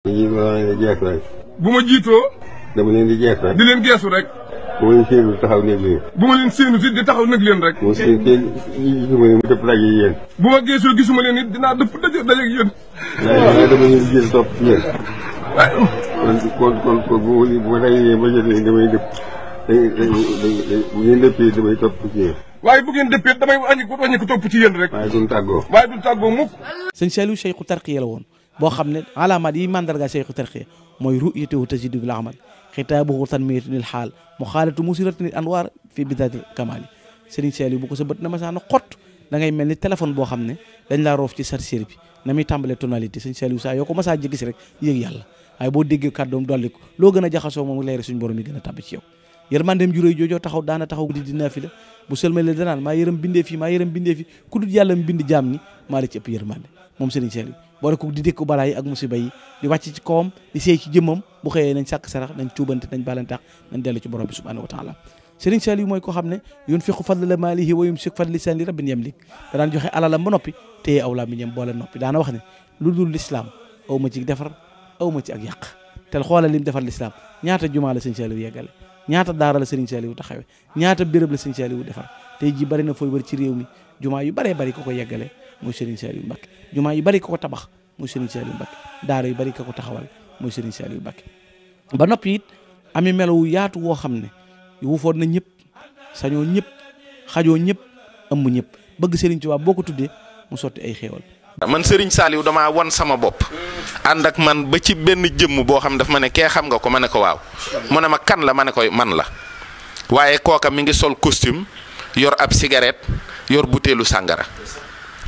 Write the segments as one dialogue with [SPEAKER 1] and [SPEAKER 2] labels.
[SPEAKER 1] bu ma jiitoo
[SPEAKER 2] dama leen di jeex rek.
[SPEAKER 1] di leen geesu rek.
[SPEAKER 2] bu ma leen séenu taxaw nekk leen.
[SPEAKER 1] bu ma leen séenu si di taxaw nag leen rek.
[SPEAKER 2] bu ma seen gisuma leen mu dëpp daje yéen.
[SPEAKER 1] bu ma geesoo gisuma leen it dinaa dëpp daje ak yéen.
[SPEAKER 2] waaye dama leen di jël topp ci yéen. kon bu ma dajee ba jot leen damay dëpp bu ngeen dëppee damay topp ci yéen.
[SPEAKER 1] waaye bu ngeen dëppee damay wàññi ko topp ci yéen rek.
[SPEAKER 2] waaye duñ tàggoo.
[SPEAKER 1] waaye duñ tàggoo mukk.
[SPEAKER 3] sëñ Saliou Cheikhu Tarqiya la woon boo xam ne alaamaat yi mandarga Cheikhu Tarqiya mooy ru'yatuhu tajidu bil amal xitaabuhu tanmiyatu lil xaal mu xaalatu musiratu lil anwaar fi bidaatil kamaali sëriñ Saliou bu ko sa bët na masaana xott da ngay mel ni téléphone boo xam ne dañ laa roof ci chargeur bi na muy tàmbalee tonalité sëñ Saliou saa yoo ko masaa gis rek yëg yàlla waaye boo déggee kàddoom dolli ko loo gën a jaxasoo moom leeri suñu borom yi gën a tàbbi ci yow yërmandeem juróoy joojoo taxaw daana taxaw guddi di naafila bu sëlmale danaan maa yërëm bindee fi maa yërëm bindee fi ku dul yàlla mu bind jaam ni maa la ci ëpp yërmande moom sëriñ Saliou boole ko di dékku balaa yi ak musiba yi di wàcc ci kawam di seey ci jëmmam bu xëyee nañ sàkk sarax nañ tuubante nañ baalantax nañ dellu ci borom bi subhanahu wa taala sëriñ Saliou mooy ko xam ne yunfiqu fadla maalihi wa yumsik fadli lisaani rabbin yamlik da daan joxe alalam ba noppi téye aw làmmiñam boole noppi daana wax ne lu dul lislaam aw ma ci defar aw ma ci ak yàq tel xoolal lim defar lislaam ñaata jumaa la sëriñ Saliou yeggale ñaata daara la sëriñ Saliou taxawe ñaata béréb la sëriñ Saliou defar tey ji bari na fooy wër ci réew mi jumaa yu baree bari ko ko yeggale mooy sëriñ Saliou Mbacké jumaa yu bari ko ko tabax mooy sëriñ Saliou Mbacké daara yu bari ko ko taxawal mooy sëriñ Saliou Mbacké ba noppi it ami melowu yaatu woo xam ne wuufoon na ñëpp sañoo ñëpp xajoo ñëpp ëmb ñëpp bëgg sëriñ Tuubaa boo ko tuddee mu sotti ay xéewal
[SPEAKER 4] man Serigne Saliou damaa won sama bopp ànd ak man ba ci benn jëmm boo xam daf ma ne kee xam nga ko ma ne ko waaw mu ne ma kan la ma ne ko man la waaye kooka mi ngi sol costume yor ab cigarette yor butéelu sàngara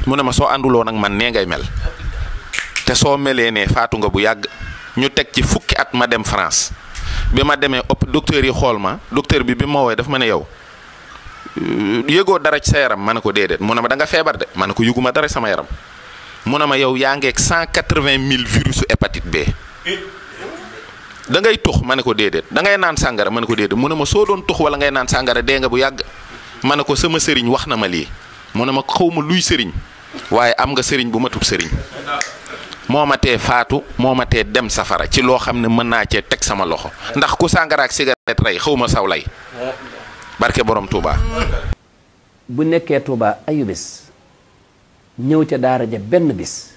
[SPEAKER 4] mu ne ma soo ànduloo nag man nee ngay mel te soo melee ne faatu nga bu yàgg ñu teg ci fukki at ma dem France bi ma demee docteur yi xool ma docteur bi ma woowee daf ma ne yow yëgoo dara ci sa yaram ma ne ko déedéet mu ne ma da nga feebar de ma ne ko yëguma dara sama yaram mu ne ma yow yaa ngeeg 180 000 virusu hépatite B da ngay tux ma ne ko déedéet da ngay naan sàngara ma ne ko déedéet mu ne ma soo doon tux wala ngay naan sàngara dee nga bu yàgg ma ne ko sama sëriñ wax na ma lii mu ne ma xaw ma luy sëriñ waaye am nga sëriñ bu matub sëriñ moo ma tee faatu moo ma tee dem safara ci loo xam ne mën naa cee teg sama loxo ndax ku sàngara ak cigarette rey xaw ma saw lay barke borom Touba.
[SPEAKER 5] bu nekkee Touba ayu bis ñëw ca daara ja benn bis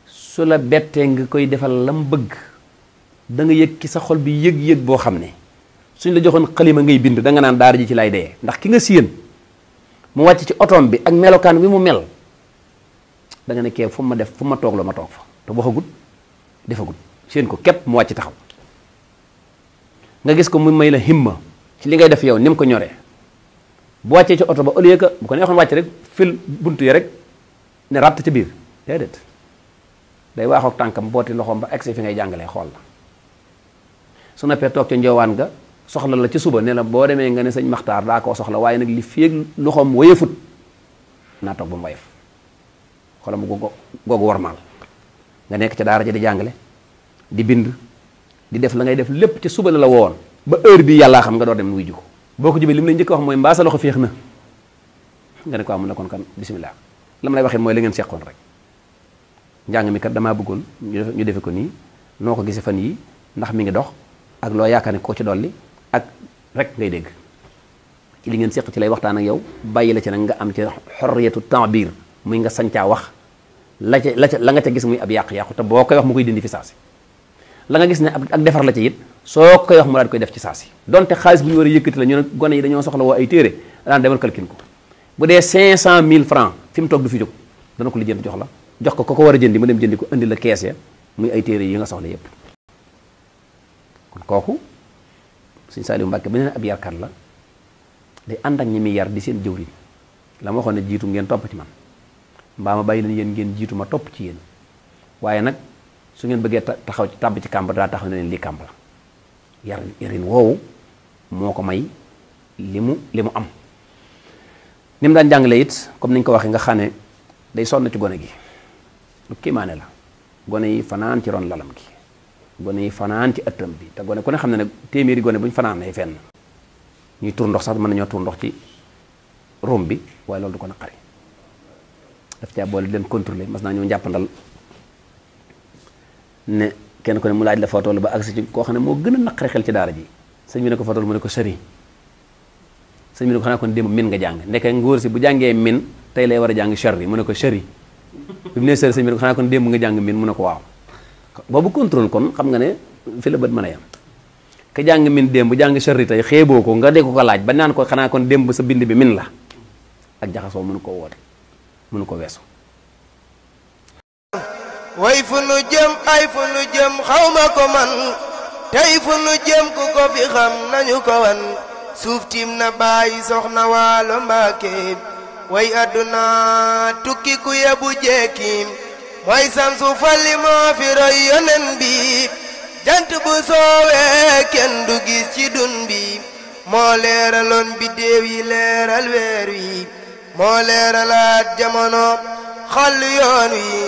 [SPEAKER 5] su la bettee nga koy defal lam bëgg da nga yëg ci sa xol bi yëg-yëg boo xam ne suñ la joxoon xalima ngay bind da nga naan daara ji ci lay dee ndax ki nga séen mu wàcc ci otoom bi ak melokaan wi mu mel da nga ne kee fu ma def fu ma toog la ma toog fa te waxagut defagut séen ko képp mu wàcc taxaw nga gis ko mu may la himma ci li ngay def yow ni mu ko ñoree bu wàccee ci oto ba au lieu que bu ko neexoon wàcc rek fil buntu yi rek ne ràtt ca biir déedéet day waaxook tànkam booti loxoom ba egsi fi ngay jàngalee xool la su noppee toog ca njoowaan nga soxla la ci suba ne la boo demee nga ne sëñ Maxtaar daa koo soxla waaye nag li féeg loxoom wayefut naa toog ba mu wayef xolam googu warmaal nga nekk ca daara ja di jàngale di bind di def la ngay def lépp ci suba la woon ba heure bi yàllaa xam nga door dem wuy ji ko boo ko jubee li mu lay njëkk wax mooy mbaa sa loxo féex na nga ne ko am na kon kan bisimilah la ma lay waxee mooy la ngeen seqoon rek njàng mi kat damaa bëggoon ñu defe ko nii noo ko gisee fan yi ndax mi ngi dox ak loo yaakaar ne koo ci dolli ak rek ngay dégg ci li ngeen seq ci lay waxtaan ak yow bàyyi la ci nag nga am ci xorriyatu ta'bir muy nga sañcaa wax la nga ca gis muy ab yàqu-yàqu te boo koy wax mu koy dindi fi saasi la nga gis ne ak defar la ci it soo koy wax mu daal koy def ci saasi donte xaalis bu ñu war a yëkkati la ñu ne gone yi dañoo soxla woo ay téere daan demal calcul ko bu dee 500 000 francs fi mu toog du fi jóg dana ko lijjanti jox la jox ko ko war a jëndi mu dem jëndi ko indi la kees ya muy ay téere yi nga soxla yépp kon kooku sëñ Saliou Mbacké beneen ab yarkat la day ànd ak ñi muy yar di seen jëwriñ la ma waxoon ne jiitu ngeen topp ci man mbaa ma bàyyi leen yéen ngeen jiitu ma topp ci yéen waaye nag su ngeen bëggee taxaw ci tàbb ci kàmb daa taxaw ne leen lii kàmb la yarin woowu moo ko may li mu am ni mu daan jàngale it comme niñ ko waxee nga xam ne day sonn ci gone gi lu kiimaane la gone yi fanaan ci ron lalam gi gone yi fanaan ci ëttam bi te gone ku ne xam ne nag téeméeri gone bu ñu fanaan ay fenn ñuy tur ndox sax mën nañoo tur ndox ci rom bi waaye loolu du ko naqari daf caa boole leen contrôler mas naa ñoo njàppandal ne kenn ku ne mu laaj la fotool ba agsi ci koo xam ne moo gën a naqare xel ci daara ji sëñ bi ne ko fotool mu ne ko sëri sëñ bi ne ko xanaa kon démb min nga jàng ndeke ngóor si bu jàngee min tey lay war a jàng sharri mu ne ko sëri bi mu ne sëri sëñ bi ne ko xanaa kon démb nga jàng min mu ne ko waaw boobu contrôle kon xam nga ne fi la bët mën a yem ka jàng min démb jàng sharri tey xeeboo ko nga de ko laaj ba naan ko xanaa kon démb sa bind bi min la ak jaxasoo mënu ko woote mënu ko weesu
[SPEAKER 6] way fu nu jëm ay fu nu jëm xawma ko man tey fu nu jëm ku ko fi xam nañu ko wan suuf tiim na bàyyi soxna Waalo Mbàkke way àdduna tukki ku yebu jekkim mooy samsu falli moo fi roy yonen bi jant bu soowee kenn du gis ci dun bi moo leeraloon biddéew yi leeral weer wi moo leeralaat jamono xàll yoon wi